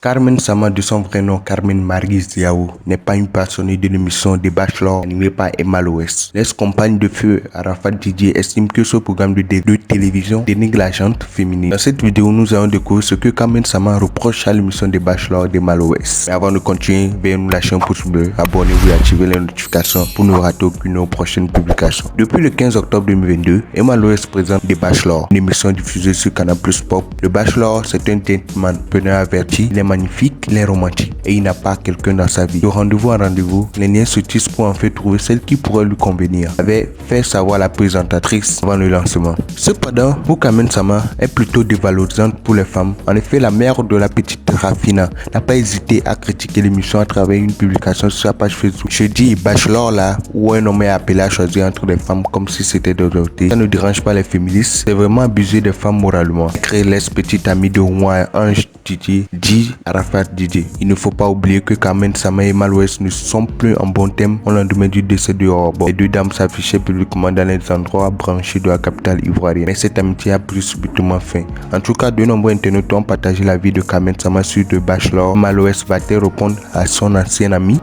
Carmen Sama, de son vrai nom Carmen Marie Ziao, n'est pas une passionnée de l'émission des Bachelor animée par Emma Loès. L'ex-compagne de feu Arafat Didier estime que ce programme de télévision dénigre la gente féminine. Dans cette vidéo, nous allons découvrir ce que Carmen Sama reproche à l'émission des Bachelor d'Emma Loès. Mais avant de continuer, veuillez nous lâcher un pouce bleu, abonnez-vous et activez les notifications pour ne rater aucune de nos prochaines publications. Depuis le 15 octobre 2022, Emma Loès présente des Bachelor, une émission diffusée sur Canal+ Pop. Le Bachelor, c'est un gentleman preneur averti, il est magnifique, il est romantique et il n'a pas quelqu'un dans sa vie. De rendez-vous en rendez-vous, les liens se tissent pour en fait trouver celle qui pourrait lui convenir, avait fait savoir la présentatrice avant le lancement. Cependant, pour Carmen Sama est plutôt dévalorisante pour les femmes. En effet, la mère de la petite Rafina n'a pas hésité à critiquer l'émission à travers une publication sur sa page Facebook. Je dis Bachelor là, où un homme est appelé à choisir entre les femmes comme si c'était de l'autorité. Ça ne dérange pas les féministes, c'est vraiment abuser des femmes moralement. Créer l'ex-petite amie de Rouen Ange Didier dit Arafat Didier. Il ne faut pas oublier que Carmen Sama et Emma Loès ne sont plus en bon terme au lendemain du décès de Orbo. Les deux dames s'affichaient publiquement dans les endroits branchés de la capitale ivoirienne. Mais cette amitié a pris subitement fin. En tout cas, de nombreux internautes ont partagé la vie de Carmen Sama sur The Bachelor. Emma Loès va-t-elle répondre à son ancien ami?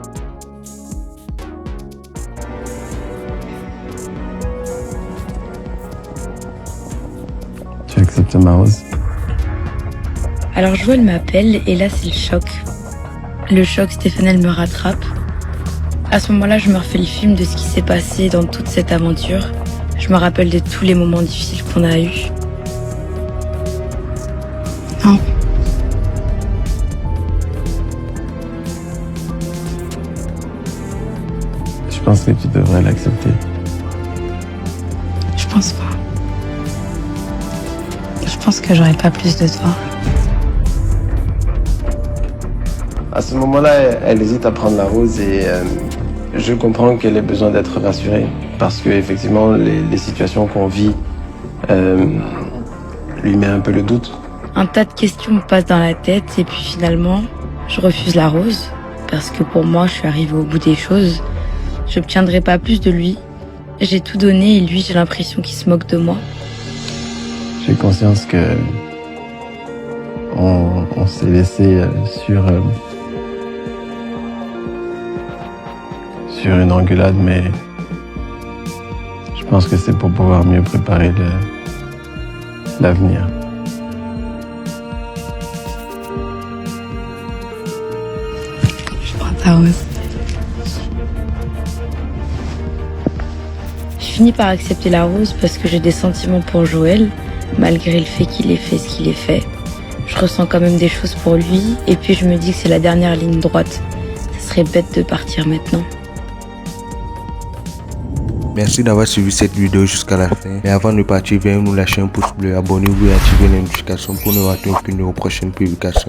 Tu acceptes ma rose? Alors Joël m'appelle et là c'est le choc. Le choc, Stéphane, elle me rattrape. À ce moment-là, je me refais le film de ce qui s'est passé dans toute cette aventure. Je me rappelle de tous les moments difficiles qu'on a eus. Non. Je pense que tu devrais l'accepter. Je pense pas. Je pense que j'aurais pas plus de toi. À ce moment-là, elle hésite à prendre la rose et je comprends qu'elle ait besoin d'être rassurée parce que effectivement, les situations qu'on vit lui met un peu le doute. Un tas de questions me passent dans la tête et puis finalement, je refuse la rose parce que pour moi, je suis arrivée au bout des choses. Je n'obtiendrai pas plus de lui. J'ai tout donné et lui, j'ai l'impression qu'il se moque de moi. J'ai conscience que on s'est laissé sur une engueulade, mais je pense que c'est pour pouvoir mieux préparer l'avenir. Je prends ta rose. Je finis par accepter la rose parce que j'ai des sentiments pour Joël, malgré le fait qu'il ait fait ce qu'il ait fait. Je ressens quand même des choses pour lui, et puis je me dis que c'est la dernière ligne droite. Ce serait bête de partir maintenant. Merci d'avoir suivi cette vidéo jusqu'à la fin. Et avant de partir, veuillez nous lâcher un pouce bleu, abonnez-vous et activez les notifications pour ne rater aucune de nos prochaines publications.